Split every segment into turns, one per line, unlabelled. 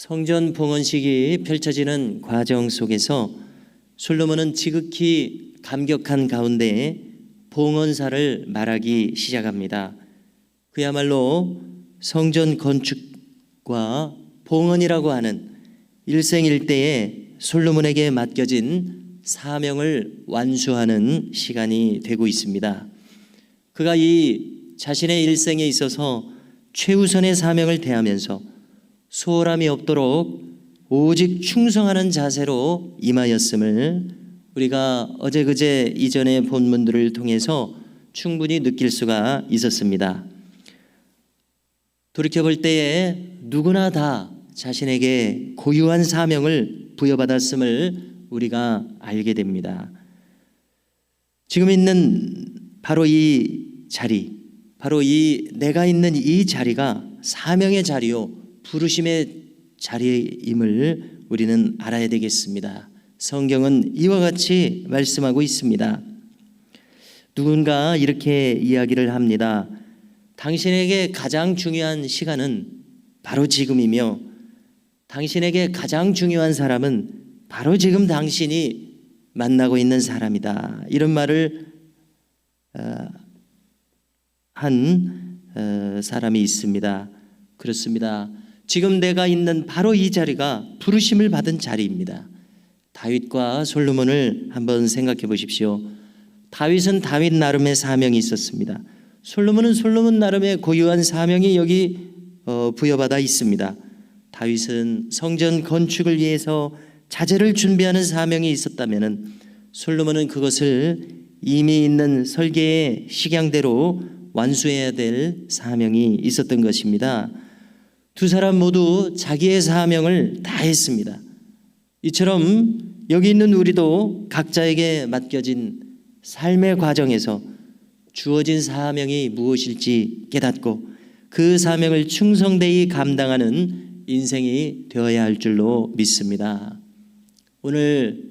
성전 봉헌식이 펼쳐지는 과정 속에서 솔로몬은 지극히 감격한 가운데 봉헌사를 말하기 시작합니다. 그야말로 성전 건축과 봉헌이라고 하는 일생일대에 솔로몬에게 맡겨진 사명을 완수하는 시간이 되고 있습니다. 그가 이 자신의 일생에 있어서 최우선의 사명을 대하면서 소홀함이 없도록 오직 충성하는 자세로 임하였음을 우리가 어제 그제 이전의 본문들을 통해서 충분히 느낄 수가 있었습니다. 돌이켜볼 때에 누구나 다 자신에게 고유한 사명을 부여받았음을 우리가 알게 됩니다. 지금 있는 바로 이 자리, 바로 이 내가 있는 이 자리가 사명의 자리요 부르심의 자리임을 우리는 알아야 되겠습니다. 성경은 이와 같이 말씀하고 있습니다. 누군가 이렇게 이야기를 합니다. 당신에게 가장 중요한 시간은 바로 지금이며 당신에게 가장 중요한 사람은 바로 지금 당신이 만나고 있는 사람이다. 이런 말을 한 사람이 있습니다. 그렇습니다. 지금 내가 있는 바로 이 자리가 부르심을 받은 자리입니다. 다윗과 솔로몬을 한번 생각해 보십시오. 다윗은 다윗 나름의 사명이 있었습니다. 솔로몬은 솔로몬 나름의 고유한 사명이 여기 부여받아 있습니다. 다윗은 성전 건축을 위해서 자재를 준비하는 사명이 있었다면 솔로몬은 그것을 이미 있는 설계의 식양대로 완수해야 될 사명이 있었던 것입니다. 두 사람 모두 자기의 사명을 다했습니다. 이처럼 여기 있는 우리도 각자에게 맡겨진 삶의 과정에서 주어진 사명이 무엇일지 깨닫고 그 사명을 충성되이 감당하는 인생이 되어야 할 줄로 믿습니다. 오늘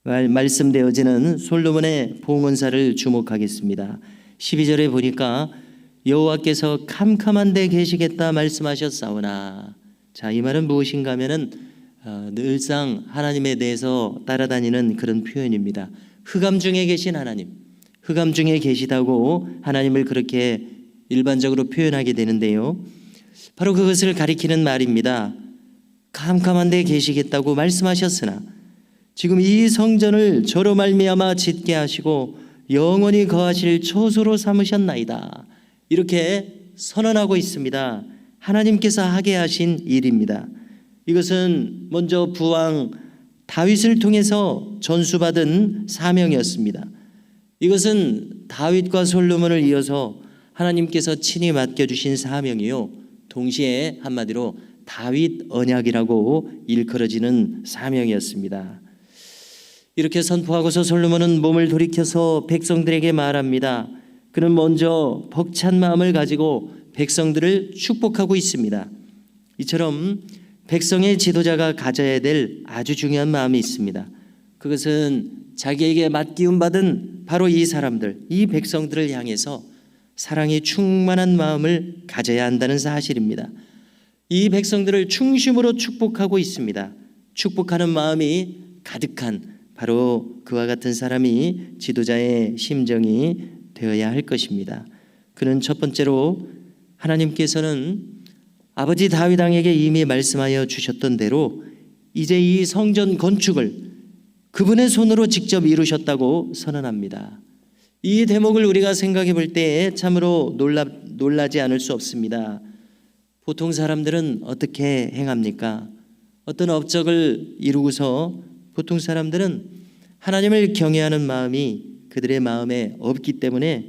말씀되어지는 솔로몬의 봉헌사를 주목하겠습니다. 12절에 보니까 여호와께서 캄캄한 데 계시겠다 말씀하셨사오나, 자, 이 말은 무엇인가 하면은 늘상 하나님에 대해서 따라다니는 그런 표현입니다. 흑암 중에 계신 하나님, 흑암 중에 계시다고 하나님을 그렇게 일반적으로 표현하게 되는데요, 바로 그것을 가리키는 말입니다. 캄캄한 데 계시겠다고 말씀하셨으나 지금 이 성전을 저로 말미암아 짓게 하시고 영원히 거하실 초소로 삼으셨나이다. 이렇게 선언하고 있습니다. 하나님께서 하게 하신 일입니다. 이것은 먼저 부왕 다윗을 통해서 전수받은 사명이었습니다. 이것은 다윗과 솔로몬을 이어서 하나님께서 친히 맡겨주신 사명이요, 동시에 한마디로 다윗 언약이라고 일컬어지는 사명이었습니다. 이렇게 선포하고서 솔로몬은 몸을 돌이켜서 백성들에게 말합니다. 그는 먼저 벅찬 마음을 가지고 백성들을 축복하고 있습니다. 이처럼 백성의 지도자가 가져야 될 아주 중요한 마음이 있습니다. 그것은 자기에게 맡기움 받은 바로 이 사람들, 이 백성들을 향해서 사랑이 충만한 마음을 가져야 한다는 사실입니다. 이 백성들을 중심으로 축복하고 있습니다. 축복하는 마음이 가득한 바로 그와 같은 사람이 지도자의 심정이 되어야 할 것입니다. 그는 첫 번째로 하나님께서는 아버지 다윗 왕에게 이미 말씀하여 주셨던 대로 이제 이 성전 건축을 그분의 손으로 직접 이루셨다고 선언합니다. 이 대목을 우리가 생각해 볼 때 참으로 놀라지 않을 수 없습니다. 보통 사람들은 어떻게 행합니까? 어떤 업적을 이루고서 보통 사람들은 하나님을 경외하는 마음이 그들의 마음에 없기 때문에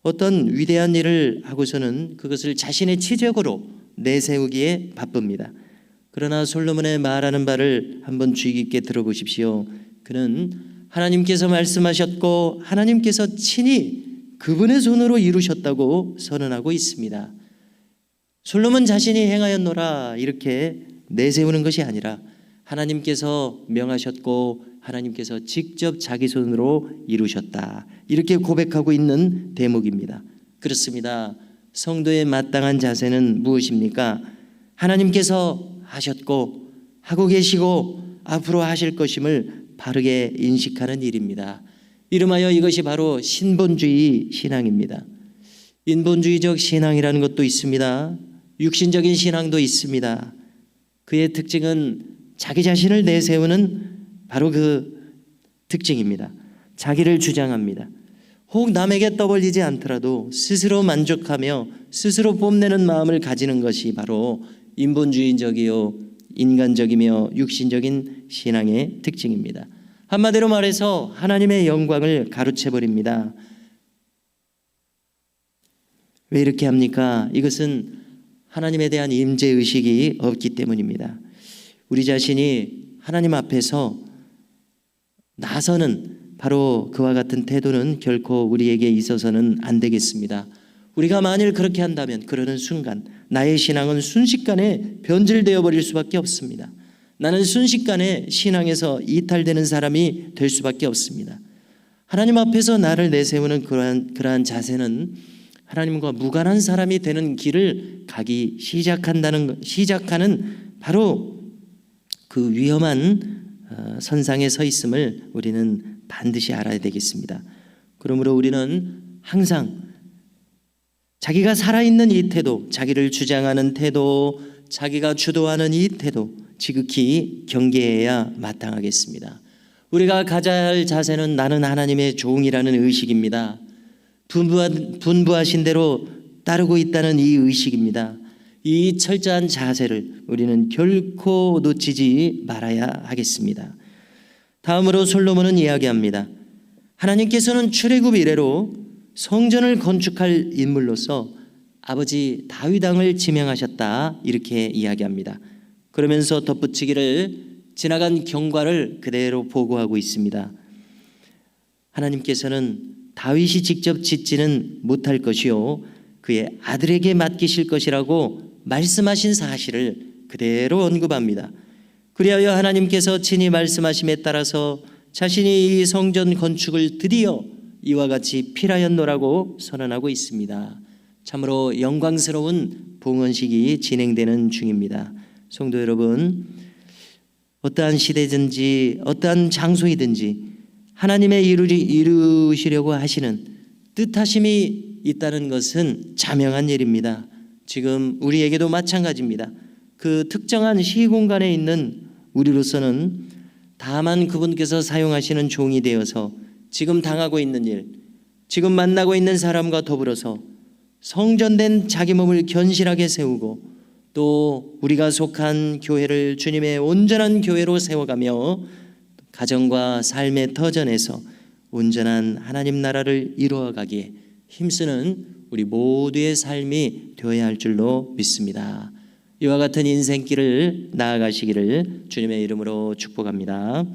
어떤 위대한 일을 하고서는 그것을 자신의 치적으로 내세우기에 바쁩니다. 그러나 솔로몬의 말하는 바를 한번 주의 깊게 들어보십시오. 그는 하나님께서 말씀하셨고 하나님께서 친히 그분의 손으로 이루셨다고 선언하고 있습니다. 솔로몬 자신이 행하였노라 이렇게 내세우는 것이 아니라 하나님께서 명하셨고 하나님께서 직접 자기 손으로 이루셨다, 이렇게 고백하고 있는 대목입니다. 그렇습니다. 성도의 마땅한 자세는 무엇입니까? 하나님께서 하셨고 하고 계시고 앞으로 하실 것임을 바르게 인식하는 일입니다. 이름하여 이것이 바로 신본주의 신앙입니다. 인본주의적 신앙이라는 것도 있습니다. 육신적인 신앙도 있습니다. 그의 특징은 자기 자신을 내세우는 바로 그 특징입니다. 자기를 주장합니다. 혹 남에게 떠벌리지 않더라도 스스로 만족하며 스스로 뽐내는 마음을 가지는 것이 바로 인본주의적이요 인간적이며 육신적인 신앙의 특징입니다. 한마디로 말해서 하나님의 영광을 가로채버립니다. 왜 이렇게 합니까? 이것은 하나님에 대한 임재의식이 없기 때문입니다. 우리 자신이 하나님 앞에서 나서는 바로 그와 같은 태도는 결코 우리에게 있어서는 안 되겠습니다. 우리가 만일 그렇게 한다면 그러는 순간 나의 신앙은 순식간에 변질되어 버릴 수밖에 없습니다. 나는 순식간에 신앙에서 이탈되는 사람이 될 수밖에 없습니다. 하나님 앞에서 나를 내세우는 그러한 자세는 하나님과 무관한 사람이 되는 길을 가기 시작하는 바로 그 위험한 선상에 서 있음을 우리는 반드시 알아야 되겠습니다. 그러므로 우리는 항상 자기가 살아있는 이 태도, 자기를 주장하는 태도, 자기가 주도하는 이 태도 지극히 경계해야 마땅하겠습니다. 우리가 가져야 할 자세는 나는 하나님의 종이라는 의식입니다. 분부하신 대로 따르고 있다는 이 의식입니다. 이 철저한 자세를 우리는 결코 놓치지 말아야 하겠습니다. 다음으로 솔로몬은 이야기합니다. 하나님께서는 출애굽 이래로 성전을 건축할 인물로서 아버지 다윗 왕을 지명하셨다 이렇게 이야기합니다. 그러면서 덧붙이기를 지나간 경과를 그대로 보고하고 있습니다. 하나님께서는 다윗이 직접 짓지는 못할 것이요 그의 아들에게 맡기실 것이라고 말씀하신 사실을 그대로 언급합니다. 그리하여 하나님께서 친히 말씀하심에 따라서 자신이 이 성전 건축을 드디어 이와 같이 필하였노라고 선언하고 있습니다. 참으로 영광스러운 봉헌식이 진행되는 중입니다. 성도 여러분, 어떠한 시대든지 어떠한 장소이든지 하나님의 이루시려고 하시는 뜻하심이 있다는 것은 자명한 일입니다. 지금 우리에게도 마찬가지입니다. 그 특정한 시공간에 있는 우리로서는 다만 그분께서 사용하시는 종이 되어서 지금 당하고 있는 일, 지금 만나고 있는 사람과 더불어서 성전된 자기 몸을 견실하게 세우고 또 우리가 속한 교회를 주님의 온전한 교회로 세워가며 가정과 삶의 터전에서 온전한 하나님 나라를 이루어가기에 힘쓰는 우리 모두의 삶이 되어야 할 줄로 믿습니다. 이와 같은 인생길을 나아가시기를 주님의 이름으로 축복합니다.